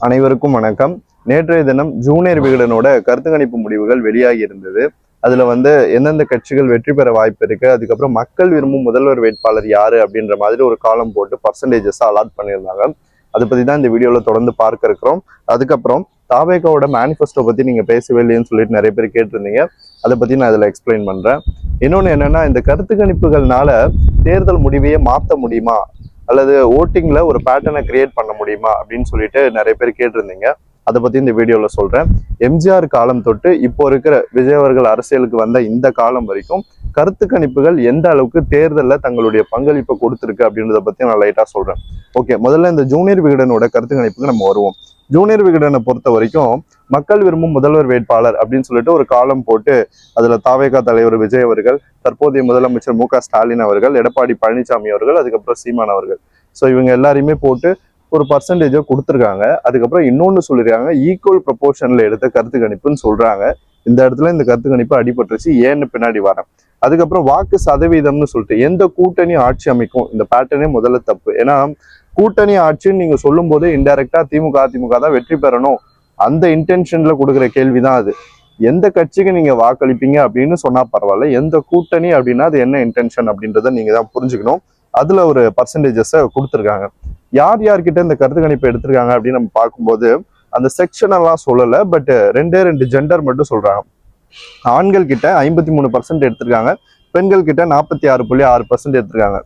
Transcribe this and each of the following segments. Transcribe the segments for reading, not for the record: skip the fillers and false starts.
அனைவருக்கும் வணக்கம். நேற்றைய தினம் ஜூனியர் விகடனோட கருத்து கணிப்பு முடிவுகள் வெளியாகி இருந்தது. அதுல எந்தெந்த கட்சிகள் வெற்றி பெற வாய்ப்பு இருக்கு, அதுக்கப்புறம் மக்கள் விரும்பும் முதல்வர் வேட்பாளர் யாரு அப்படின்ற மாதிரி ஒரு காலம் போட்டு பர்சன்டேஜஸ் அலாட் பண்ணியிருந்தாங்க. அதை பத்தி தான் இந்த வீடியோல தொடர்ந்து பார்க்க இருக்கிறோம். அதுக்கப்புறம் தாவேகாவோட மேனிஃபெஸ்டோ பத்தி நீங்க பேசவே இல்லைன்னு சொல்லிட்டு நிறைய பேர் கேட்டிருந்தீங்க. அதை பத்தி நான் இதுல எக்ஸ்பிளைன் பண்றேன். இன்னொன்னு என்னன்னா, இந்த கருத்து கணிப்புகள்னால தேர்தல் முடிவையே மாற்ற முடியுமா, அல்லது ஓட்டிங்ல ஒரு பேட்டர்னை கிரியேட் பண்ண முடியுமா அப்படின்னு சொல்லிட்டு நிறைய பேர் கேட்டிருந்தீங்க. அதை பத்தி இந்த வீடியோல சொல்றேன். எம்ஜிஆர் காலம் தொட்டு இப்போ இருக்கிற விஜய் அவர்கள் அரசியலுக்கு வந்த இந்த காலம் வரைக்கும் கருத்து கணிப்புகள் எந்த அளவுக்கு தேர்தலில் தங்களுடைய பங்களிப்பை கொடுத்துருக்கு அப்படின்றத பத்தி நான் லைட்டா சொல்றேன். ஓகே, முதல்ல இந்த ஜூனியர் விகடனோட கருத்து கணிப்புக்கு நம்ம வருவோம். ஜூனியர் விகடனை பொறுத்த வரைக்கும் மக்கள் விரும்பும் முதல்வர் வேட்பாளர் அப்படின்னு சொல்லிட்டு ஒரு காலம் போட்டு அதுல தாவேகா தலைவர் விஜய் அவர்கள், தற்போதைய முதலமைச்சர் மு க ஸ்டாலின் அவர்கள், எடப்பாடி பழனிசாமி அவர்கள், அதுக்கப்புறம் சீமான் அவர்கள், ஸோ இவங்க எல்லாரையுமே போட்டு ஒரு பர்சன்டேஜை கொடுத்துருக்காங்க. அதுக்கப்புறம் இன்னொன்று சொல்லியிருக்காங்க, ஈக்குவல் ப்ரொபோர்ஷன்ல எடுத்த கருத்து கணிப்புன்னு சொல்றாங்க. இந்த இடத்துல இந்த கருத்து கணிப்பு அடிபட்டுருச்சு, ஏன்னு பின்னாடி வரேன். அதுக்கப்புறம் வாக்கு சதவீதம்னு சொல்லிட்டு எந்த கூட்டணி ஆட்சி அமைக்கும், இந்த பேட்டர்னே முதல்ல தப்பு. ஏன்னா கூட்டணி ஆட்சின்னு நீங்க சொல்லும் போது இன்டைரக்டா திமுக அதிமுக தான் வெற்றி பெறணும், அந்த இன்டென்ஷன்ல கொடுக்குற கேள்விதான் அது. எந்த கட்சிக்கு நீங்க வாக்களிப்பீங்க அப்படின்னு சொன்னா பரவாயில்ல, எந்த கூட்டணி அப்படின்னா அது என்ன இன்டென்ஷன் அப்படின்றத நீங்க தான் புரிஞ்சுக்கணும். அதுல ஒரு பர்சன்டேஜஸை கொடுத்துருக்காங்க. யார் யார்கிட்ட இந்த கருத்து கணிப்பு எடுத்திருக்காங்க அப்படின்னு நம்ம பார்க்கும்போது அந்த செக்ஷன் எல்லாம் சொல்லலை, பட் ரெண்டு ஜெண்டர் மட்டும் சொல்றாங்க. ஆண்கள் கிட்ட 53% எடுத்திருக்காங்க, பெண்கள் கிட்ட 46.6% எடுத்திருக்காங்க.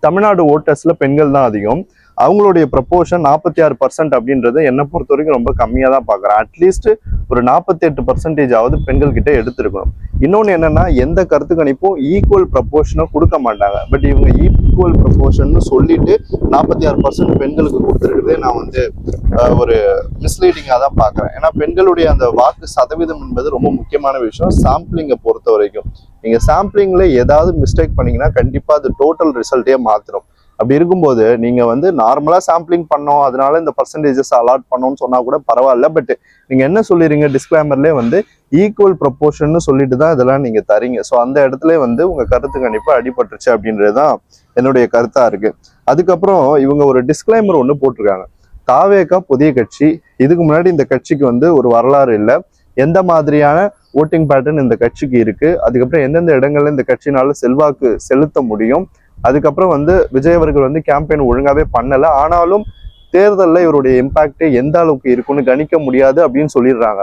தமிழ்நாடு ஓட்டர்ஸ்ல பெண்கள் தான் அதிகம். அவங்களுடைய ப்ரப்போர்ஷன் 46% அப்படின்றது என்னை பொறுத்த வரைக்கும் ரொம்ப கம்மியாக தான் பார்க்குறேன். அட்லீஸ்ட் ஒரு 48% பெண்கள் கிட்ட எடுத்திருக்கணும். இன்னொன்று என்னன்னா, எந்த கருத்து கணிப்பும் ஈக்குவல் ப்ரப்போர்ஷனும் கொடுக்க மாட்டாங்க. பட் இவங்க ஈக்குவல் ப்ரப்போர்ஷன் சொல்லிட்டு 46% பெண்களுக்கு கொடுத்துருக்குது நான் ஒரு மிஸ்லீடிங்காக தான் பார்க்குறேன். ஏன்னா பெண்களுடைய அந்த வாக்கு சதவீதம் என்பது ரொம்ப முக்கியமான விஷயம் சாம்பிளிங்கை பொறுத்த வரைக்கும். நீங்கள் சாம்பிளிங்ல ஏதாவது மிஸ்டேக் பண்ணீங்கன்னா கண்டிப்பாக அது டோட்டல் ரிசல்ட்டே மாற்றிடும். அப்படி இருக்கும்போது நீங்க நார்மலா சாம்பிளிங் பண்ணோம், அதனால இந்த பர்சன்டேஜஸ் அலாட் பண்ணோம்னு சொன்னா கூட பரவாயில்ல. பட் நீங்க என்ன சொல்லிடுறீங்க, டிஸ்கிளைமர்லேயே ஈக்குவல் ப்ரொபோர்ஷன் சொல்லிட்டு தான் இதெல்லாம் நீங்க தரீங்க. ஸோ அந்த இடத்துல உங்க கருத்து கணிப்பு அடிபட்டுருச்சு அப்படின்றதுதான் என்னுடைய கருத்தா இருக்கு. அதுக்கப்புறம் இவங்க ஒரு டிஸ்கிளைமர் ஒன்று போட்டிருக்காங்க. தாவேகா புதிய கட்சி, இதுக்கு முன்னாடி இந்த கட்சிக்கு ஒரு வரலாறு இல்லை, எந்த மாதிரியான ஓட்டிங் பேட்டர்ன் இந்த கட்சிக்கு இருக்கு, அதுக்கப்புறம் எந்தெந்த இடங்கள்ல இந்த கட்சினால செல்வாக்கு செலுத்த முடியும், அதுக்கப்புறம் விஜய் அவர்கள் கேம்பெயின் ஒழுங்காவே பண்ணல, ஆனாலும் தேர்தலில் இவருடைய இம்பாக்ட் எந்த அளவுக்கு இருக்குன்னு கணிக்க முடியாது அப்படின்னு சொல்லிடுறாங்க.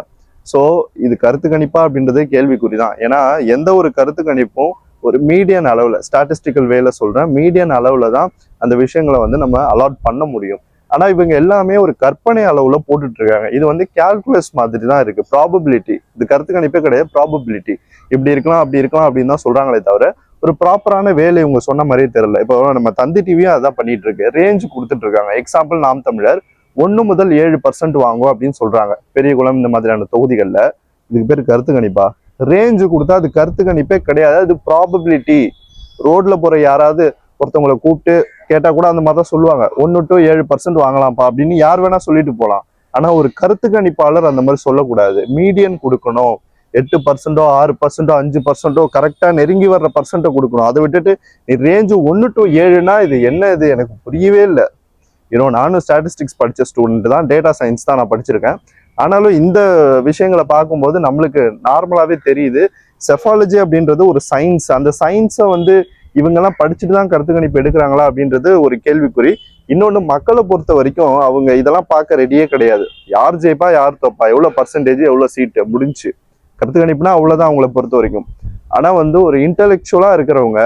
ஸோ இது கருத்து கணிப்பா அப்படின்றதே கேள்விக்குறிதான். ஏன்னா எந்த ஒரு கருத்து கணிப்பும் ஒரு மீடியன் அளவுல, ஸ்டாட்டிஸ்டிக்கல் வேல சொல்றேன், மீடியன் அளவுல தான் அந்த விஷயங்களை நம்ம அலாட் பண்ண முடியும். ஆனா இவங்க எல்லாமே ஒரு கற்பனை அளவுல போட்டுட்டு இருக்காங்க. இது கால்குலஸ் மாதிரி தான் இருக்கு, ப்ராபபிலிட்டி. இது கருத்து கணிப்பே கிடையாது, ப்ராபபிலிட்டி. இப்படி இருக்கலாம் அப்படி இருக்கலாம் அப்படின்னு தான் சொல்றாங்களே தவிர ஒரு ப்ராப்பரான வேலை இவங்க சொன்ன மாதிரியே தெரியல. இப்போ நம்ம தந்தி டிவியும் அதான் பண்ணிட்டு இருக்கு, ரேஞ்ச் கொடுத்துட்டு இருக்காங்க. எக்ஸாம்பிள், நாம் தமிழர் 1 முதல் 7% வாங்கும் அப்படின்னு சொல்றாங்க பெரியகுளம் இந்த மாதிரியான தொகுதிகளில். இதுக்கு பேர் கருத்து கணிப்பா? ரேஞ்சு கொடுத்தா அது கருத்து கணிப்பே கிடையாது, அது ப்ராபபிலிட்டி. ரோட்ல போற யாராவது ஒருத்தவங்களை கூப்பிட்டு கேட்டா கூட அந்த மாதிரி தான் சொல்லுவாங்க, 1 to 7% வாங்கலாம்ப்பா அப்படின்னு யார் வேணா சொல்லிட்டு போகலாம். ஆனா ஒரு கருத்து கணிப்பாளர் அந்த மாதிரி சொல்லக்கூடாது, மீடியன் கொடுக்கணும். 8%, 6%, 5% கரெக்டா நெருங்கி வர்ற பர்சன்ட்டை கொடுக்கணும். அதை விட்டுட்டு நீ ரேஞ்சு 1 to 7னா இது என்ன, இது எனக்கு புரியவே இல்லை. நானும் ஸ்டாட்டிஸ்டிக்ஸ் படிச்ச ஸ்டூடெண்ட் தான், டேட்டா சயின்ஸ் தான் நான் படிச்சிருக்கேன். ஆனாலும் இந்த விஷயங்களை பார்க்கும்போது நம்மளுக்கு நார்மலாவே தெரியுது, செஃபாலஜி அப்படின்றது ஒரு சயின்ஸ். அந்த சயின்ஸை இவங்கெல்லாம் படிச்சுட்டு தான் கருத்து கணிப்பு எடுக்கிறாங்களா அப்படின்றது ஒரு கேள்விக்குறி. இன்னொன்று, மக்களை பொறுத்த வரைக்கும் அவங்க இதெல்லாம் பார்க்க ரெடியே கிடையாது. யார் ஜெயிப்பா யார் தோப்பா, எவ்வளோ பர்சன்டேஜ் எவ்வளோ சீட்டு முடிஞ்சு கருத்து கணிப்புனா அவ்வளோதான் அவங்கள பொறுத்த வரைக்கும். ஆனால் ஒரு இன்டெலெக்சுவலாக இருக்கிறவங்க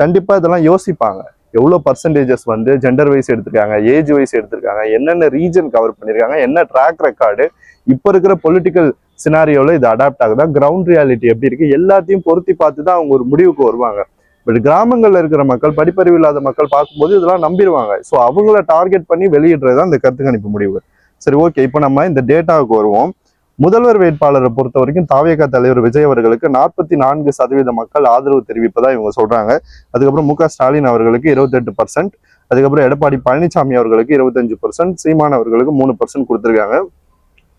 கண்டிப்பாக இதெல்லாம் யோசிப்பாங்க. எவ்வளோ பர்சன்டேஜஸ் ஜெண்டர் வைஸ் எடுத்திருக்காங்க, ஏஜ் வைஸ் எடுத்திருக்காங்க, என்னென்ன ரீஜன் கவர் பண்ணியிருக்காங்க, என்ன ட்ராக் ரெக்கார்டு, இப்போ இருக்கிற பொலிட்டிக்கல் சினாரியோவில் இது அடாப்ட் ஆகுதா, கிரவுண்ட் ரியாலிட்டி எப்படி இருக்கு, எல்லாத்தையும் பொருத்தி பார்த்து தான் அவங்க ஒரு முடிவுக்கு வருவாங்க. பட் கிராமங்கள்ல இருக்கிற மக்கள், படிப்பறிவு இல்லாத மக்கள் பார்க்கும்போது இதெல்லாம் நம்பிடுவாங்க. ஸோ அவங்கள டார்கெட் பண்ணி வெளியிடுறது தான் இந்த கருத்து கணிப்பு முடிவு. சரி, ஓகே, இப்போ நம்ம இந்த டேட்டாவுக்கு வருவோம். முதல்வர் வேட்பாளரை பொறுத்த வரைக்கும் தாவேகா தலைவர் விஜய் அவர்களுக்கு 44% மக்கள் ஆதரவு தெரிவிப்பதா இவங்க சொல்றாங்க. அதுக்கப்புறம் மு க ஸ்டாலின் அவர்களுக்கு 28%, அதுக்கப்புறம் எடப்பாடி பழனிசாமி அவர்களுக்கு 25%, சீமான் அவர்களுக்கு 3% கொடுத்துருக்காங்க.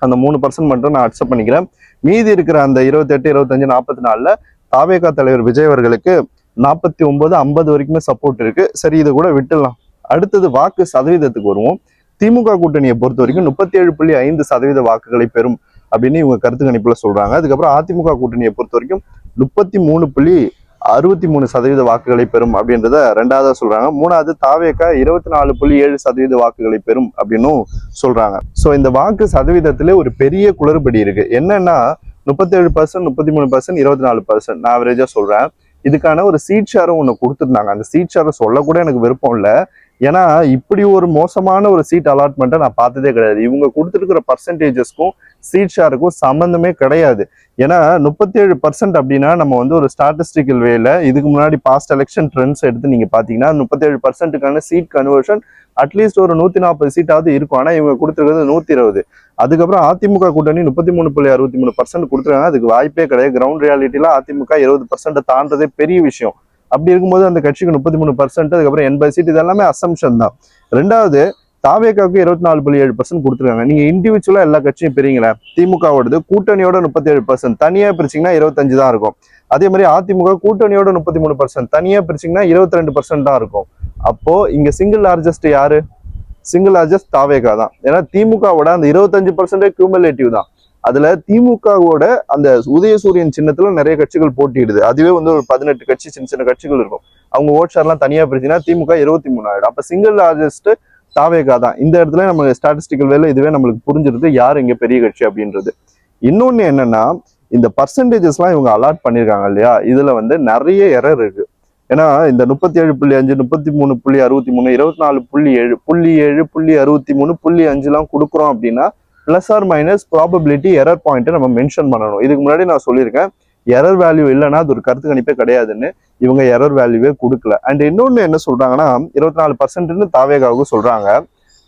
அந்த 3% மட்டும் நான் அக்செப்ட் பண்ணிக்கிறேன். மீதி இருக்கிற அந்த 28, 25, 44ல தாவேகா தலைவர் விஜய் அவர்களுக்கு 49, 50 வரைக்குமே சப்போர்ட் இருக்கு. சரி, இதை கூட விட்டுடலாம். அடுத்தது வாக்கு சதவீதத்துக்கு வருவோம். திமுக கூட்டணியை பொறுத்த வரைக்கும் 37.5% வாக்குகளை பெறும் அப்படின்னு இவங்க கருத்து கணிப்புல சொல்றாங்க. அதுக்கப்புறம் அதிமுக கூட்டணியை பொறுத்த வரைக்கும் 33.63% வாக்குகளை பெறும் அப்படின்றத ரெண்டாவதா சொல்றாங்க. மூணாவது தாவேகா 24.7% வாக்குகளை பெறும் அப்படின்னும் சொல்றாங்க. ஸோ இந்த வாக்கு சதவீதத்திலே ஒரு பெரிய குளறுபடி இருக்கு. என்னன்னா 37%, 33%, 24% நான் ஆவரேஜா சொல்றேன். இதுக்கான ஒரு சீட் ஷேரும் ஒன்று கொடுத்துருந்தாங்க. அந்த சீட் ஷேரை சொல்ல கூட எனக்கு விருப்பம் இல்லை. ஏன்னா இப்படி ஒரு மோசமான ஒரு சீட் அலாட்மெண்ட்டை நான் பார்த்ததே கிடையாது. இவங்க கொடுத்துருக்கிற பர்சன்டேஜஸ்க்கும் சீட் ஷேருக்கும் சம்மந்தமே கிடையாது. ஏன்னா 37% அப்படின்னா நம்ம வந்து ஒரு ஸ்டாட்டிஸ்டிக்கல் வேல இதுக்கு முன்னாடி பாஸ்ட் எலெக்ஷன் ட்ரெண்ட்ஸ் எடுத்து நீங்க பாத்தீங்கன்னா 37%க்கான சீட் கன்வர்ஷன் அட்லீஸ்ட் ஒரு 140 சீட்டாவது இருக்கும். ஆனா இவங்க கொடுத்துருக்கிறது 120. அதுக்கப்புறம் அதிமுக கூட்டணி 33.63% கொடுத்துருக்காங்க. அதுக்கு வாய்ப்பே கிடையாது. கிரவுண்ட் ரியாலிட்டியில அதிமுக 20% தாண்டதே பெரிய விஷயம். அப்படி இருக்கும்போது அந்த கட்சிக்கு 33%, அதுக்கப்புறம் 80 சீட், இது எல்லாமே அசம்ஷன் தான். ரெண்டாவது தாவேகாவுக்கு 24.7% கொடுத்துருக்காங்க. நீங்க இண்டிவிஜுவலா எல்லா கட்சியும் பிரிங்களேன். திமுகவோடது கூட்டணியோட 37%, தனியா பிரிச்சிங்கன்னா 25 தான் இருக்கும். அதே மாதிரி அதிமுக கூட்டணியோட 33%, தனியா பிரிச்சிங்கன்னா 22% தான் இருக்கும். அப்போ இங்க சிங்கிள் லார்ஜஸ்ட் யாரு? சிங்கிள் லார்ஜஸ்ட் தாவேகா தான். ஏன்னா திமுகவோட அந்த 25% கியூமுலேட்டிவ் தான். அதுல திமுகவோட அந்த உதயசூரியன் சின்னத்துல நிறைய கட்சிகள் போட்டிடுது. அதுவே வந்து ஒரு 18 கட்சி சின்ன சின்ன கட்சிகள் இருக்கும். அவங்க ஓட் ஷேர்லாம் தனியா பிரிச்சுன்னா திமுக 23 ஆயிடும். அப்ப சிங்கிள் லார்ஜஸ்ட் தாவேகா தான். இந்த இடத்துல நம்ம ஸ்டாட்டிஸ்டிக்கல் வேலை இதுவே நம்மளுக்கு புரிஞ்சிருது யார் இங்க பெரிய கட்சி அப்படின்றது. இன்னொன்னு என்னன்னா, இந்த பர்சன்டேஜஸ்லாம் இவங்க அலாட் பண்ணியிருக்காங்க இல்லையா, இதுல வந்து நிறைய எரர் இருக்கு. ஏன்னா இந்த 37.5, 33.63, 24.7, 0.7, 0.63, 0.5 கொடுக்குறோம் அப்படின்னா plus or minus probability error point நம்ம மென்ஷன் பண்ணணும். இதுக்கு முன்னாடி நான் சொல்லியிருக்கேன், எரர் வேல்யூ இல்லைன்னா அது ஒரு கருத்து கணிப்பே கிடையாதுன்னு. இவங்க எரர் வேல்யூவே கொடுக்கல. அண்ட் இன்னொன்னு என்ன சொல்றாங்கன்னா 24% தாவேகாவுக்கு சொல்றாங்க.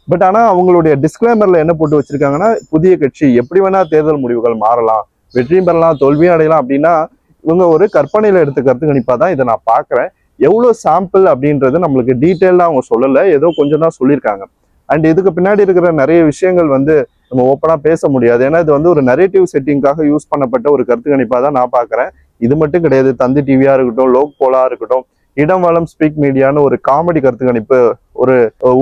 பட் ஆனா அவங்களுடைய டிஸ்கிளைமர்ல என்ன போட்டு வச்சிருக்காங்கன்னா, புதிய கட்சி எப்படி வேணா தேர்தல் முடிவுகள் மாறலாம், வெற்றியும் பெறலாம் தோல்வியும் அடையலாம் அப்படின்னா இவங்க ஒரு கற்பனையில எடுத்த கருத்து கணிப்பா தான் இதை நான் பாக்குறேன். எவ்வளவு சாம்பிள் அப்படின்றது நம்மளுக்கு டீட்டெயிலா அவங்க சொல்லல, ஏதோ கொஞ்சம் தான் சொல்லியிருக்காங்க. அண்ட் இதுக்கு பின்னாடி இருக்கிற நிறைய விஷயங்கள் வந்து நம்ம ஓப்பனா பேச முடியாது. ஏன்னா இது வந்து ஒரு நரேட்டிவ் செட்டிங்காக யூஸ் பண்ணப்பட்ட ஒரு கருத்து கணிப்பா தான் நான் பாக்குறேன். இது மட்டும் கிடையாது. தந்தி டிவியா இருக்கட்டும், லோக் போலா இருக்கட்டும், இடம் வளம் ஸ்பீக் மீடியான்னு ஒரு காமெடி கருத்து கணிப்பு, ஒரு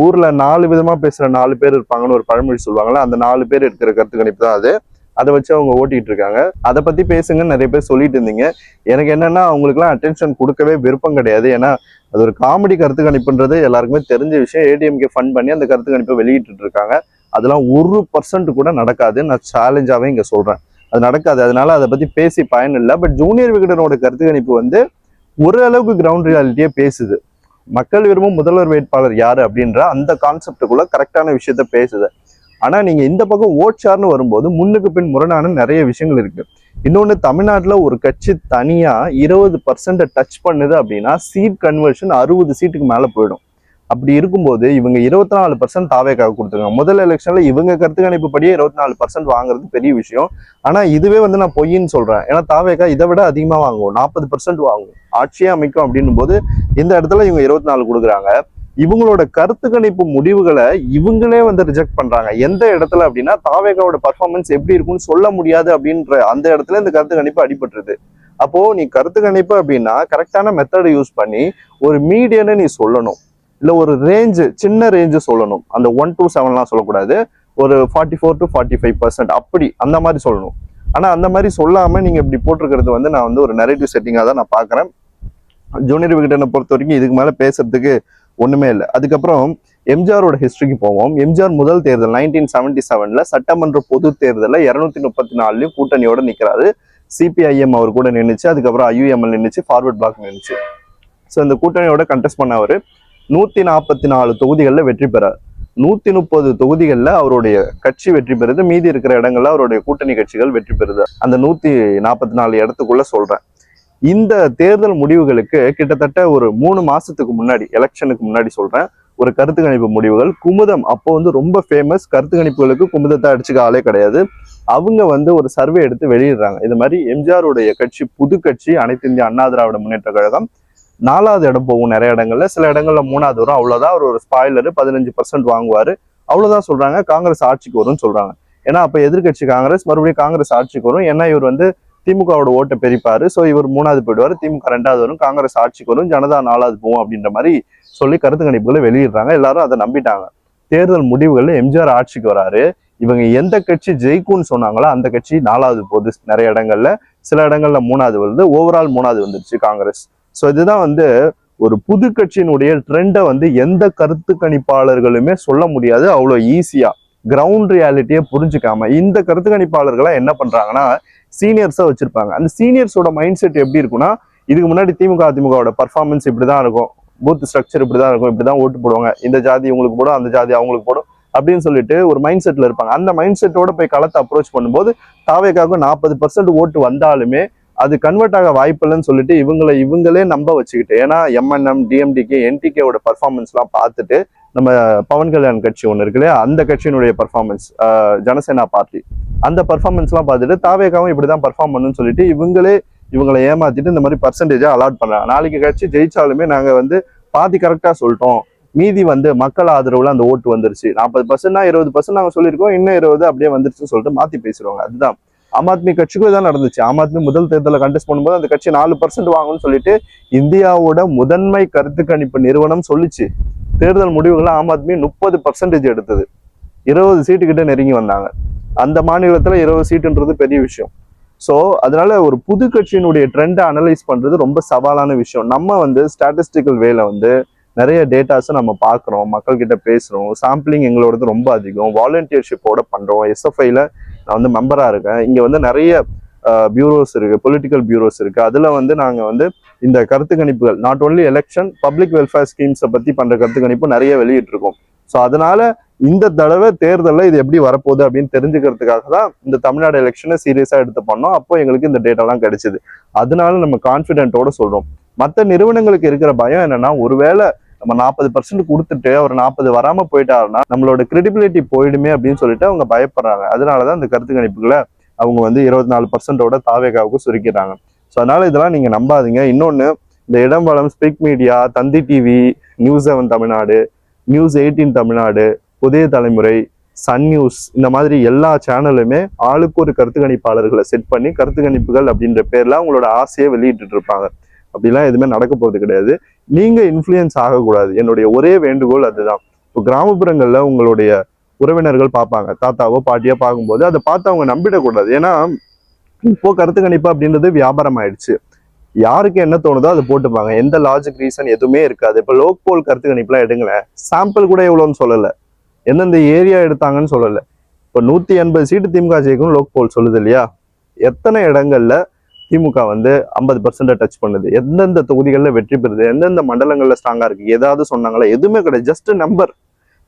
ஊர்ல 4 விதமா பேசுற 4 பேர் இருப்பாங்கன்னு ஒரு பழமொழி சொல்லுவாங்கல்ல, அந்த 4 பேர் இருக்கிற கருத்து கணிப்பு தான் அது. அதை வச்சு அவங்க ஓட்டிட்டு இருக்காங்க. அதை பத்தி பேசுங்கன்னு நிறைய பேர் சொல்லிட்டு இருந்தீங்க. எனக்கு என்னன்னா அவங்களுக்குலாம் அட்டென்ஷன் கொடுக்கவே விருப்பம் கிடையாது. ஏன்னா அது ஒரு காமெடி கருத்து கணிப்புன்றது எல்லாருக்குமே தெரிஞ்ச விஷயம். ஏடிஎம்கே ஃபண்ட் பண்ணி அந்த கருத்து கணிப்பை வெளியிட்டு இருக்காங்க. அதெல்லாம் 1% கூட நடக்காது. நான் சேலஞ்சாவே இங்க சொல்றேன், அது நடக்காது. அதனால அதை பத்தி பேசி பயன் இல்லை. பட் ஜூனியர் விகடனோட கருத்து கணிப்பு வந்து ஓரளவுக்கு கிரவுண்ட் ரியாலிட்டியே பேசுது. மக்கள் விரும்பும் முதல்வர் வேட்பாளர் யாரு அப்படின்ற அந்த கான்செப்டுக்குள்ள கரெக்டான விஷயத்த பேசுது. ஆனா நீங்க இந்த பக்கம் ஓட் ஷேர்னு வரும்போது முன்னுக்கு பின் முரணான நிறைய விஷயங்கள் இருக்கு. இன்னொன்னு, தமிழ்நாட்டுல ஒரு கட்சி தனியா 20% டச் பண்ணுது அப்படின்னா சீட் கன்வர்ஷன் 60 சீட்டுக்கு மேல போயிடும். அப்படி இருக்கும்போது இவங்க 24% தாவேக்காக கொடுத்துருக்காங்க. முதல் எலெக்ஷன்ல இவங்க கருத்து கணிப்பு படியே 24% வாங்குறது பெரிய விஷயம். ஆனா இதுவே வந்து நான் பொய்ன்னு சொல்றேன். ஏன்னா தாவேக்கா இதை விட அதிகமா வாங்குவோம், 40% வாங்குவோம், ஆட்சியே அமைக்கும் அப்படின்னும் போது இந்த இடத்துல இவங்க 24 கொடுக்குறாங்க. இவங்களோட கருத்து கணிப்பு முடிவுகளை இவங்களே வந்து ரிஜெக்ட் பண்றாங்க. எந்த இடத்துல அப்படின்னா தாவேகாவோட பர்ஃபார்மன்ஸ் எப்படி இருக்கும்னு சொல்ல முடியாது அப்படின்ற அந்த இடத்துல இந்த கருத்து கணிப்பு அடிபட்டுருது. அப்போ நீ கருத்து கணிப்பு அப்படின்னா கரெக்டான மெத்தடை யூஸ் பண்ணி ஒரு மீடியன்னு நீ சொல்லணும், இல்ல ஒரு ரேஞ்சு, சின்ன ரேஞ்சு சொல்லணும். அந்த 1 to 7 சொல்லக்கூடாது. ஒரு 44 to 45% அப்படி அந்த மாதிரி சொல்லணும். ஆனா அந்த மாதிரி சொல்லாம நீங்க இப்படி போட்டிருக்கிறது வந்து நான் வந்து ஒரு நரேட்டிவ் செட்டிங்கா தான் நான் பாக்குறேன். ஜூனியர் விகடனை பொறுத்த வரைக்கும் இதுக்கு மேல பேசுறதுக்கு ஒண்ணுமே இல்லை. அதுக்கப்புறம் எம்ஜிஆரோட ஹிஸ்டரிக்கு போவோம். எம்ஜிஆர் முதல் தேர்தல் 1977 சட்டமன்ற பொது தேர்தலில் 234 கூட்டணியோட நிக்கிறாரு. சிபிஐஎம் அவர் கூட நின்றுச்சு, அதுக்கப்புறம் ஐயுஎம்எல் நின்றுச்சு, ஃபார்வர்ட் பிளாக் நின்றுச்சு. ஸோ இந்த கூட்டணியோட கண்டெஸ்ட் பண்ண அவர் 144 தொகுதிகளில் வெற்றி பெறார். 130 தொகுதிகளில் அவருடைய கட்சி வெற்றி பெறுது. மீதி இருக்கிற இடங்கள்ல அவருடைய கூட்டணி கட்சிகள் வெற்றி பெறுது. அந்த 144 இடத்துக்குள்ள சொல்றேன். இந்த தேர்தல் முடிவுகளுக்கு கிட்டத்தட்ட ஒரு 3 மாசத்துக்கு முன்னாடி, எலெக்ஷனுக்கு முன்னாடி சொல்றேன், ஒரு கருத்து கணிப்பு முடிவுகள் குமுதம், அப்போ வந்து ரொம்ப ஃபேமஸ் கருத்து கணிப்புகளுக்கு குமுதத்தை அடிச்சுக்க ஆளே கிடையாது, அவங்க வந்து ஒரு சர்வே எடுத்து வெளியிடுறாங்க. இது மாதிரி எம்ஜிஆருடைய கட்சி, புது கட்சி, அனைத்து இந்திய அண்ணா திராவிட முன்னேற்ற கழகம் 4வது இடம் போகும் நிறைய இடங்கள்ல, சில இடங்கள்ல 3வது வரும். அவ்வளவுதான். ஒரு ஸ்பாய்லர் 15% வாங்குவாரு, அவ்வளவுதான் சொல்றாங்க. காங்கிரஸ் ஆட்சிக்கு வரும்னு சொல்றாங்க. ஏன்னா அப்ப எதிர்கட்சி காங்கிரஸ், மறுபடியும் காங்கிரஸ் ஆட்சிக்கு வரும். ஏன்னா இவர் வந்து திமுகவோட ஓட்டை பெரிப்பாரு. ஸோ இவர் 3வது போயிடுவாரு, திமுக 2வது வரும், காங்கிரஸ் ஆட்சிக்கு வரும், ஜனதா 4வது போகும் அப்படின்ற மாதிரி சொல்லி கருத்து கணிப்புகளை வெளியிடுறாங்க. எல்லாரும் அதை நம்பிட்டாங்க. தேர்தல் முடிவுகள்ல எம்ஜிஆர் ஆட்சிக்கு வராரு. இவங்க எந்த கட்சி ஜெயிக்கும்னு சொன்னாங்களோ அந்த கட்சி 4வது போகுது நிறைய இடங்கள்ல, சில இடங்கள்ல 3வது வருது, ஓவரால் 3வது வந்துருச்சு காங்கிரஸ். ஸோ இதுதான் வந்து ஒரு புது கட்சியினுடைய ட்ரெண்டை வந்து எந்த கருத்து கணிப்பாளர்களுமே சொல்ல முடியாது அவ்வளோ ஈஸியா. கிரவுண்ட் ரியாலிட்டியை புரிஞ்சுக்காம இந்த கருத்து கணிப்பாளர்களா என்ன பண்றாங்கன்னா சீனியர்ஸா வச்சிருப்பாங்க. அந்த சீனியர்ஸோட மைண்ட் செட் எப்படி இருக்குன்னா, இதுக்கு முன்னாடி திமுக அதிமுகவோட பர்ஃபார்மன்ஸ் இப்படிதான் இருக்கும், பூத் ஸ்ட்ரக்சர் இப்படிதான் இருக்கும், இப்படிதான் ஓட்டு போடுவாங்க, இந்த ஜாதி உங்களுக்கு போடும், அந்த ஜாதி அவங்களுக்கு போடும் அப்படின்னு சொல்லிட்டு ஒரு மைண்ட் செட்ல இருப்பாங்க. அந்த மைண்ட் செட்டோட போய் களத்தை அப்ரோச் பண்ணும்போது தாவேக்காக 40% ஓட்டு வந்தாலுமே அது கன்வெர்ட் ஆக வாய்ப்பு இல்லைன்னு சொல்லிட்டு இவங்களே நம்ப வச்சுக்கிட்டு, ஏன்னா எம்என்எம் டிஎம்டிகே என்டிகேவோட பர்ஃபார்மன்ஸ் எல்லாம் பார்த்துட்டு, நம்ம பவன் கல்யாண் கட்சி ஒன்று இருக்கு இல்லையா, அந்த கட்சியினுடைய பர்ஃபார்மன்ஸ், ஜனசேனா பார்ட்டி, அந்த பர்ஃபார்மன்ஸ் எல்லாம் பார்த்துட்டு தாவேக்காவும் இப்படிதான் பர்ஃபார்ம் பண்ணுன்னு சொல்லிட்டு இவங்களை ஏமாத்திட்டு இந்த மாதிரி பர்சன்டேஜா அலாட் பண்றாங்க. நாளைக்கு கட்சி ஜெயிச்சாலுமே நாங்க வந்து பாதி கரெக்டா சொல்லிட்டோம், மீதி வந்து மக்கள் ஆதரவுல அந்த ஓட்டு வந்துருச்சு, 40%னா 20% நாங்க சொல்லியிருக்கோம், இன்னும் 20 அப்படியே வந்துருச்சுன்னு சொல்லிட்டு மாத்தி பேசுவாங்க. அதுதான் ஆம் ஆத்மி கட்சிக்கும் இதான் நடந்துச்சு. ஆம் ஆத்மி முதல் தேர்தலில் கண்டெஸ்ட் பண்ணும்போது அந்த கட்சி 4% வாங்கும்னு சொல்லிட்டு இந்தியாவோட முதன்மை கருத்து கணிப்பு நிறுவனம் சொல்லிச்சு. தேர்தல் முடிவுகளை ஆம் ஆத்மி 30% எடுத்தது, 20 சீட்டு கிட்ட நெருங்கி வந்தாங்க. அந்த மாநிலத்துல 20 சீட்டுன்றது பெரிய விஷயம். ஸோ அதனால ஒரு புது கட்சியினுடைய ட்ரெண்டை அனலைஸ் பண்றது ரொம்ப சவாலான விஷயம். நம்ம வந்து ஸ்டாட்டிஸ்டிக்கல் வேல வந்து நிறைய டேட்டாஸை நம்ம பார்க்குறோம், மக்கள் கிட்ட பேசுறோம், சாம்பிளிங் எங்களோடது ரொம்ப அதிகம், வாலண்டியர்ஷிப்போட பண்றோம். எஸ்எஃப்ஐல நான் வந்து மெம்பரா இருக்கேன். இங்க வந்து நிறைய பியூரோஸ் இருக்கு, பொலிட்டிக்கல் பியூரோஸ் இருக்கு. அதுல வந்து நாங்க வந்து இந்த கருத்து கணிப்புகள் not only election, public welfare ஸ்கீம்ஸை பத்தி பண்ற கருத்து கணிப்பு நிறைய வெளியிட்டு இருக்கோம். ஸோ அதனால இந்த தடவை தேர்தலில் இது எப்படி வரப்போகுது அப்படின்னு தெரிஞ்சுக்கிறதுக்காக தான் இந்த தமிழ்நாடு எலெக்ஷனை சீரியஸா எடுத்து பண்ணோம். அப்போ எங்களுக்கு இந்த டேட்டாலாம் கிடைச்சது. அதனால நம்ம கான்ஃபிடென்ட்டோட சொல்றோம். மற்ற நிறுவனங்களுக்கு இருக்கிற பயம் என்னன்னா, ஒருவேளை நம்ம 40% கொடுத்துட்டு அவர் 40 வராம போயிட்டாருன்னா நம்மளோட கிரெடிபிலிட்டி போயிடுமே அப்படின்னு சொல்லிட்டு அவங்க பயப்படுறாங்க. அதனாலதான் இந்த கருத்து கணிப்புகளை அவங்க வந்து 24%ஓட தாவேகாவுக்கு சுருக்கிறாங்க. ஸோ அதனால இதெல்லாம் நீங்க நம்பாதீங்க. இன்னொன்னு, இந்த இடம் வளம், ஸ்பிக் media, Thanthi TV, news 7 Tamil Nadu, news 18 Tamil Nadu, Puthiya Thalaimurai, Sun news, இந்த மாதிரி எல்லா சேனலுமே ஆளுக்கு ஒரு கருத்து கணிப்பாளர்களை செட் பண்ணி கருத்து கணிப்புகள் அப்படின்ற பேர்ல அவங்களோட ஆசையை வெளியிட்டு இருப்பாங்க. அப்படிலாம் எதுவுமே நடக்க போறது கிடையாது. நீங்க இன்ஃப்ளூயன்ஸ் ஆகக்கூடாது. என்னுடைய ஒரே வேண்டுகோள் அதுதான். இப்போ கிராமப்புறங்கள்ல உங்களுடைய உறவினர்கள் பார்ப்பாங்க, தாத்தாவோ பாட்டியோ பார்க்கும்போது அதை பார்த்து அவங்க நம்பிடக்கூடாது. ஏன்னா இப்போ கருத்து கணிப்பு அப்படின்றது வியாபாரம் ஆயிடுச்சு. யாருக்கு என்ன தோணுதோ அதை போட்டுப்பாங்க. எந்த லாஜிக் ரீசன் எதுவுமே இருக்காது. இப்போ லோக் போல் கருத்து கணிப்புலாம் எடுங்களேன், சாம்பிள் கூட எவ்வளோன்னு சொல்லலை, எந்தெந்த ஏரியா எடுத்தாங்கன்னு சொல்லலை. இப்போ 180 சீட்டு திமுக ஜெயிக்கும் லோக் போல் சொல்லுது இல்லையா? எத்தனை இடங்கள்ல திமுக வந்து 50% டச் பண்ணுது, எந்தெந்த தொகுதிகளில் வெற்றி பெறுது, எந்தெந்த மண்டலங்கள்ல ஸ்ட்ராங்கா இருக்கு, ஏதாவது சொன்னாங்களா? எதுவுமே கிடையாது. ஜஸ்ட் நம்பர்,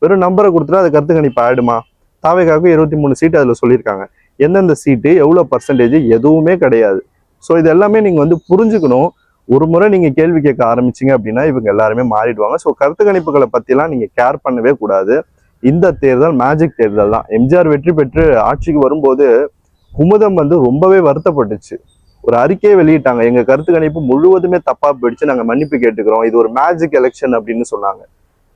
வெறும் நம்பரை கொடுத்துட்டு அது கருத்து கணிப்பு ஆயிடுமா? தாவேக்காவுக்கு 23 சீட்டு அதுல சொல்லியிருக்காங்க. எந்தெந்த சீட்டு எவ்வளவு பர்சன்டேஜ் எதுவுமே கிடையாது. ஸோ இது எல்லாமே நீங்க வந்து புரிஞ்சுக்கணும். ஒரு முறை நீங்க கேள்வி கேட்க ஆரம்பிச்சீங்க அப்படின்னா இவங்க எல்லாருமே மாறிடுவாங்க. ஸோ கருத்து கணிப்புகளை பத்திலாம் நீங்க கேர் பண்ணவே கூடாது. இந்த தேர்தல் மேஜிக் தேர்தல் தான். எம்ஜிஆர் வெற்றி பெற்று ஆட்சிக்கு வரும்போது குமுதம் வந்து ரொம்பவே வருத்தப்பட்டுச்சு. ஒரு அறிக்கையை வெளியிட்டாங்க, எங்க கருத்து கணிப்பு முழுவதுமே தப்பா போயிடுச்சு, நாங்க மன்னிப்பு கேட்டுக்கிறோம், இது ஒரு மேஜிக் எலெக்ஷன் அப்படின்னு சொன்னாங்க.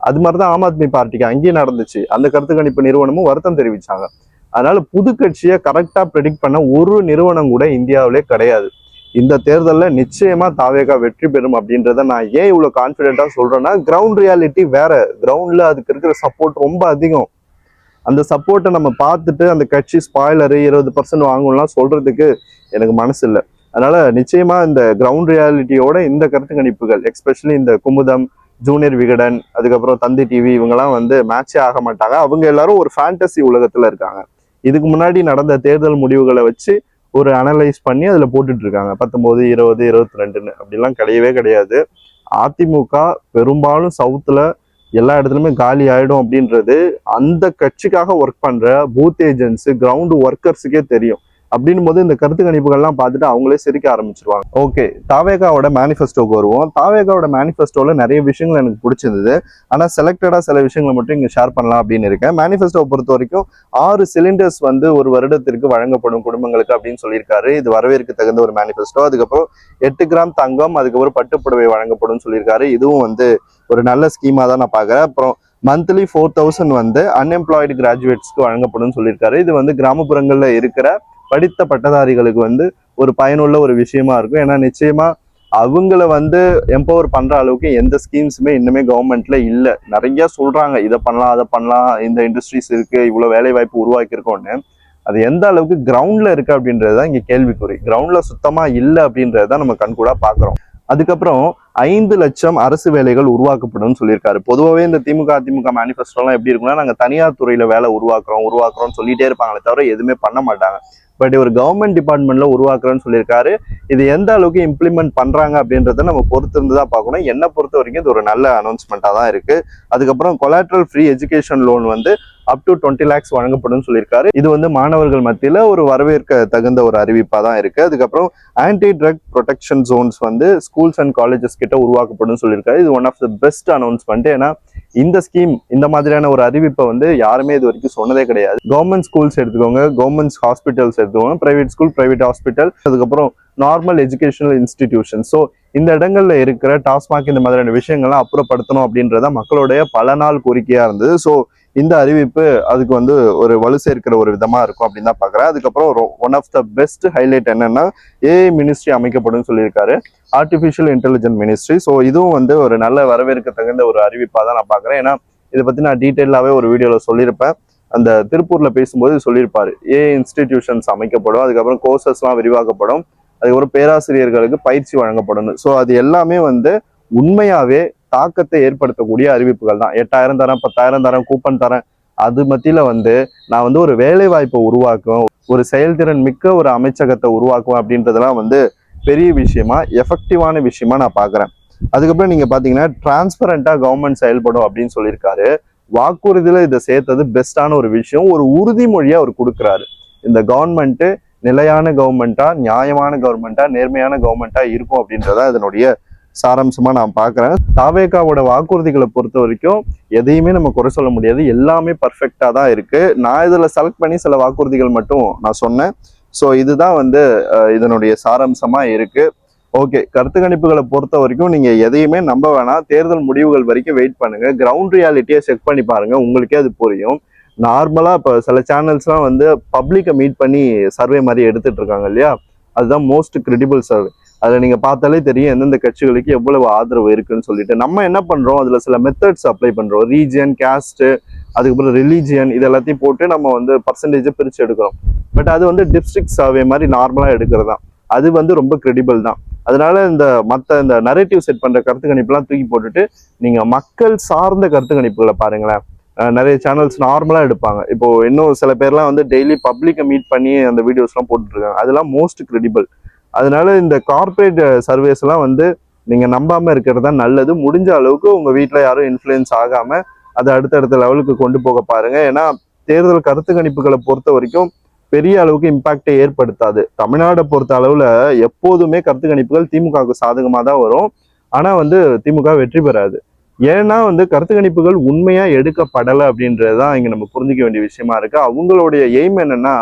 அது மாதிரிதான் ஆம் ஆத்மி பார்ட்டிக்கு அங்கேயும் நடந்துச்சு. அந்த கருத்து கணிப்பு நிறுவனமும் வருத்தம் தெரிவிச்சாங்க. அதனால புது கட்சியை கரெக்டா ப்ரெடிக்ட் பண்ண ஒரு நிறுவனம் கூட இந்தியாவிலே கிடையாது. இந்த தேர்தலில் நிச்சயமா தாவேகா வெற்றி பெறும் அப்படின்றத நான் ஏன் இவ்வளவு கான்பிடென்டா சொல்றேன்னா, கிரவுண்ட் ரியாலிட்டி வேற. கிரவுண்ட்ல அதுக்கு இருக்கிற சப்போர்ட் ரொம்ப அதிகம். அந்த சப்போர்ட்டை நம்ம பார்த்துட்டு அந்த கட்சி ஸ்பாய்லரு 20% வாங்கணும்லாம் சொல்றதுக்கு எனக்கு மனசு இல்லை. அதனால நிச்சயமா இந்த கிரவுண்ட் ரியாலிட்டியோட இந்த கருத்து கணிப்புகள், எஸ்பெஷலி இந்த குமுதம், ஜூனியர் விகடன், அதுக்கப்புறம் தந்தி டிவி, இவங்கெல்லாம் வந்து மேட்சே ஆக மாட்டாங்க. அவங்க எல்லாரும் ஒரு ஃபேண்டசி உலகத்துல இருக்காங்க. இதுக்கு முன்னாடி நடந்த தேர்தல் முடிவுகளை வச்சு ஒரு அனலைஸ் பண்ணி அதுல போட்டுட்டு இருக்காங்க 19, 20, 22ன்னு. அப்படிலாம் கிடையவே கிடையாது. அதிமுக பெரும்பாலும் சவுத்துல எல்லா இடத்துலயுமே காலி ஆயிடும் அப்படின்றது அந்த கட்சிக்காக ஒர்க் பண்ற பூத் ஏஜென்ட்ஸ், கிரவுண்ட் ஒர்க்கர்ஸுக்கே தெரியும். அப்படின்னும் போது இந்த கருத்து கணிப்புகள்லாம் பார்த்துட்டு அவங்களே சிரிக்க ஆரம்பிச்சிருவாங்க. ஓகே, தாவேகாவோட மேனிஃபெஸ்டோக்கு வருவோம். தாவேகாவோட மேனிஃபெஸ்டோல நிறைய விஷயங்கள் எனக்கு பிடிச்சிருந்தது. ஆனா செலக்டடா சில விஷயங்களை மட்டும் இங்க ஷேர் பண்ணலாம் அப்படின்னு இருக்கேன். மேனிஃபெஸ்டோவை பொறுத்த வரைக்கும் 6 சிலிண்டர்ஸ் வந்து ஒரு வருடத்திற்கு வழங்கப்படும் குடும்பங்களுக்கு அப்படின்னு சொல்லியிருக்காரு. இது வரவேற்க தகுந்த ஒரு மேனிஃபெஸ்டோ. அதுக்கப்புறம் 8 கிராம் தங்கம், அதுக்கப்புறம் பட்டுப்புடவை வழங்கப்படும் சொல்லியிருக்காரு. இதுவும் வந்து ஒரு நல்ல ஸ்கீமா தான் நான் பாக்குறேன். அப்புறம் மந்த்லி 4000 வந்து அன்எம்ப்ளாய்டு கிராஜுவேட்ஸ்க்கு வழங்கப்படும் சொல்லியிருக்காரு. இது வந்து கிராமப்புறங்கள்ல இருக்கிற படித்த பட்டதாரிகளுக்கு வந்து ஒரு பயனுள்ள ஒரு விஷயமா இருக்கும். ஏன்னா நிச்சயமா அவங்கள வந்து எம்பவர் பண்ற அளவுக்கு எந்த ஸ்கீம்ஸுமே இன்னுமே கவர்மெண்ட்ல இல்ல. நிறைய சொல்றாங்க இதை பண்ணலாம் அதை பண்ணலாம், இந்த இண்டஸ்ட்ரீஸ் இருக்கு, இவ்வளவு வேலை வாய்ப்பு உருவாக்கி இருக்கோம்னு. அது எந்த அளவுக்கு கிரவுண்ட்ல இருக்கு அப்படின்றதுதான் இங்க கேள்விக்குறி. கிரவுண்ட்ல சுத்தமா இல்லை அப்படின்றதான் நம்ம கண்கூடா பாக்குறோம். அதுக்கப்புறம் 5 லட்சம் அரசு வேலைகள் உருவாக்கப்படும் சொல்லியிருக்காரு. பொதுவாகவே இந்த திமுக அதிமுக மேனிஃபெஸ்டோலாம் எப்படி இருக்குன்னா, நாங்க தனியார் துறையில வேலை உருவாக்குறோம்னு சொல்லிட்டே இருப்பாங்களே தவிர எதுவுமே பண்ண மாட்டாங்க. பட் ஒரு கவர்மெண்ட் டிபார்ட்மெண்ட்ல உருவாக்குறோன்னு சொல்லியிருக்காரு. இது எந்த அளவுக்கு இம்ப்ளிமெண்ட் பண்றாங்க அப்படின்றத நம்ம பொறுத்து இருந்துதான் பார்க்கணும். என்னை பொறுத்த வரைக்கும் இது ஒரு நல்ல அனௌன்ஸ்மெண்டா தான் இருக்கு. அதுக்கப்புறம் கொலாட்ரல் ஃப்ரீ எஜுகேஷன் லோன் வந்து அப் டு 20 lakhs வழங்கப்படும் சொல்லியிருக்காரு. இது வந்து மாணவர்கள் மத்தியில ஒரு வரவேற்க தகுந்த ஒரு அறிவிப்பா தான் இருக்கு. அதுக்கப்புறம் ஆன்டி ட்ரக் ப்ரொடெக்ஷன் ஜோன்ஸ் வந்து ஸ்கூல்ஸ் அண்ட் காலேஜஸ் கிட்ட உருவாக்கப்படும் சொல்லியிருக்காரு. இது one of the best announcement. ஏன்னா இந்த ஸ்கீம், இந்த மாதிரியான ஒரு அறிவிப்பை வந்து யாருமே இது வரைக்கும் சொன்னதே கிடையாது. கவர்மெண்ட் ஸ்கூல்ஸ் எடுத்துக்கோங்க, கவர்மெண்ட் ஹாஸ்பிட்டல்ஸ் எடுத்துக்கோங்க, பிரைவேட் ஸ்கூல், பிரைவேட் ஹாஸ்பிட்டல், அதுக்கப்புறம் நார்மல் எஜுகேஷனல் இன்ஸ்டிடியூஷன். ஸோ இந்த இடங்கள்ல இருக்கிற டாஸ்மாக் இந்த மாதிரியான விஷயங்கள்லாம் அப்புறப்படுத்தணும் அப்படின்றத மக்களுடைய பல நாள் கோரிக்கையா இருந்தது. ஸோ இந்த அறிவிப்பு அதுக்கு வந்து ஒரு வலு சேர்க்கிற ஒரு விதமா இருக்கும் அப்படின்னு தான் பாக்குறேன். அதுக்கப்புறம் one of the best highlight என்னன்னா, ஏஐ மினிஸ்ட்ரி அமைக்கப்படும் சொல்லியிருக்காரு, ஆர்டிஃபிஷியல் இன்டெலிஜென்ட் மினிஸ்ட்ரி. ஸோ இதுவும் வந்து ஒரு நல்ல வரவேற்க தகுந்த ஒரு அறிவிப்பா தான் நான் பாக்குறேன். ஏன்னா இதை பத்தி நான் டீட்டெயிலாவே ஒரு வீடியோல சொல்லியிருப்பேன். அந்த திருப்பூர்ல பேசும்போது சொல்லியிருப்பாரு, ஏஐ இன்ஸ்டிடியூஷன்ஸ் அமைக்கப்படும், அதுக்கப்புறம் கோர்சஸ்லாம் விரிவாக்கப்படும், அதுக்கப்புறம் பேராசிரியர்களுக்கு பயிற்சி வழங்கப்படும். ஸோ அது எல்லாமே வந்து உண்மையாவே தாக்கத்தை ஏற்படுத்தக்கூடிய அறிவிப்புகள் தான். 8000 தரேன், 10,000 தரேன், கூப்பன் தரேன், அது மத்தியில வந்து நான் வந்து ஒரு வேலை வாய்ப்பை உருவாக்குவேன், ஒரு செயல்திறன் மிக்க ஒரு அமைச்சகத்தை உருவாக்குவேன் அப்படின்றதெல்லாம் வந்து பெரிய விஷயமா, எஃபெக்டிவான விஷயமா நான் பாக்குறேன். அதுக்கப்புறம் நீங்க பாத்தீங்கன்னா டிரான்ஸ்பரண்டா கவர்மெண்ட் செயல்படும் அப்படின்னு சொல்லியிருக்காரு. வாக்குறுதியில இதை சேர்த்தது பெஸ்டான ஒரு விஷயம். ஒரு உறுதிமொழியா அவர் கொடுக்குறாரு. இந்த கவர்மெண்ட் நிலையான கவர்மெண்டா, நியாயமான கவர்மெண்டா, நேர்மையான கவர்மெண்டா இருக்கும் அப்படின்றத இதனுடைய சாராம்சமா நான் பாக்குறேன். தாவேகாவோட வாக்குறுதிகளை பொறுத்த வரைக்கும் எதையுமே நம்ம குறை சொல்ல முடியாது, எல்லாமே பர்ஃபெக்டா தான் இருக்கு. நான் இதுல செலக்ட் பண்ணி சில வாக்குறுதிகள் மட்டும் நான் சொன்னேன். ஸோ இதுதான் வந்து இதனுடைய சாராம்சமா இருக்கு. ஓகே, கருத்து கணிப்புகளை பொறுத்த வரைக்கும் நீங்க எதையுமே நம்ப வேணாம். தேர்தல் முடிவுகள் வரைக்கும் வெயிட் பண்ணுங்க. கிரவுண்ட் ரியாலிட்டியை செக் பண்ணி பாருங்க, உங்களுக்கே அது புரியும். நார்மலா இப்போ சில சேனல்ஸ்லாம் வந்து பப்ளிக்கை மீட் பண்ணி சர்வே மாதிரி எடுத்துட்டு இருக்காங்க இல்லையா, அதுதான் மோஸ்ட் கிரெடிபிள் சர்வே. அதுல நீங்க பார்த்தாலே தெரியும் எந்தெந்த கட்சிகளுக்கு எவ்வளவு ஆதரவு இருக்குன்னு சொல்லிட்டு. நம்ம என்ன பண்றோம், அதுல சில மெத்தட்ஸ் அப்ளை பண்றோம். ரீஜியன், கேஸ்ட், அதுக்கப்புறம் ரிலீஜியன், இது எல்லாத்தையும் போட்டு நம்ம வந்து பர்சன்டேஜை பிரிச்சு எடுக்கிறோம். பட் அது வந்து டிஸ்ட்ரிக்ட் சர்வே மாதிரி நார்மலா எடுக்கிறது தான். அது வந்து ரொம்ப கிரெடிபிள் தான். அதனால இந்த நரேட்டிவ் செட் பண்ற கருத்து கணிப்புலாம் தூக்கி போட்டுட்டு நீங்க மக்கள் சார்ந்த கருத்து கணிப்புகளை பாருங்களேன். நிறைய சேனல்ஸ் நார்மலா எடுப்பாங்க. இப்போ இன்னும் சில பேர்லாம் வந்து டெய்லி பப்ளிக்கை மீட் பண்ணி அந்த வீடியோஸ்லாம் போட்டுட்டு இருக்காங்க. அதெல்லாம் மோஸ்ட் கிரெடிபிள். அதனால இந்த கார்பரேட் சர்வேஸ் எல்லாம் வந்து நீங்க நம்பாம இருக்கிறது தான் நல்லது. முடிஞ்ச அளவுக்கு உங்க வீட்டுல யாரும் இன்ஃப்ளூயன்ஸ் ஆகாம அதை அடுத்தடுத்த லெவலுக்கு கொண்டு போக பாருங்க. ஏன்னா தேர்தல் கருத்து கணிப்புகளை பொறுத்த வரைக்கும் பெரிய அளவுக்கு இம்பாக்டை ஏற்படுத்தாது. தமிழ்நாடை பொறுத்த அளவுல எப்போதுமே கருத்து கணிப்புகள் திமுகவுக்கு சாதகமா தான் வரும். ஆனா வந்து திமுக வெற்றி பெறாது. ஏன்னா வந்து கருத்து கணிப்புகள் உண்மையா எடுக்கப்படலை அப்படின்றதுதான் இங்க நம்ம புரிஞ்சிக்க வேண்டிய விஷயமா இருக்கு. அவங்களுடைய எய்ம் என்னன்னா,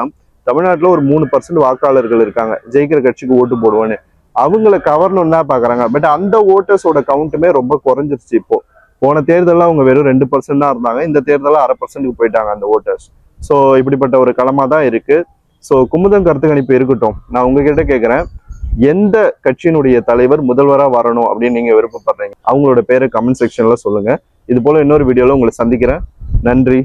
தமிழ்நாட்டுல ஒரு 3% வாக்காளர்கள் இருக்காங்க, ஜெயிக்கிற கட்சிக்கு ஓட்டு போடுவோன்னு, அவங்களை கவரணும்னு தான் பாக்குறாங்க. பட் அந்த ஓட்டர்ஸோட கவுண்ட்டுமே ரொம்ப குறைஞ்சிருச்சு. இப்போ போன தேர்தலில் அவங்க வெறும் 2% தான் இருந்தாங்க, இந்த தேர்தலில் 0.5% போயிட்டாங்க அந்த ஓட்டர்ஸ். ஸோ இப்படிப்பட்ட ஒரு களமா தான் இருக்கு. ஸோ குமுதம் கருத்து கணிப்பு இருக்கட்டும். நான் உங்ககிட்ட கேட்குறேன், எந்த கட்சியினுடைய தலைவர் முதல்வராக வரணும் அப்படின்னு நீங்க விருப்பப்படுறீங்க? அவங்களோட பேரை கமெண்ட் செக்ஷன்ல சொல்லுங்க. இது போல இன்னொரு வீடியோல உங்களை சந்திக்கிறேன். நன்றி.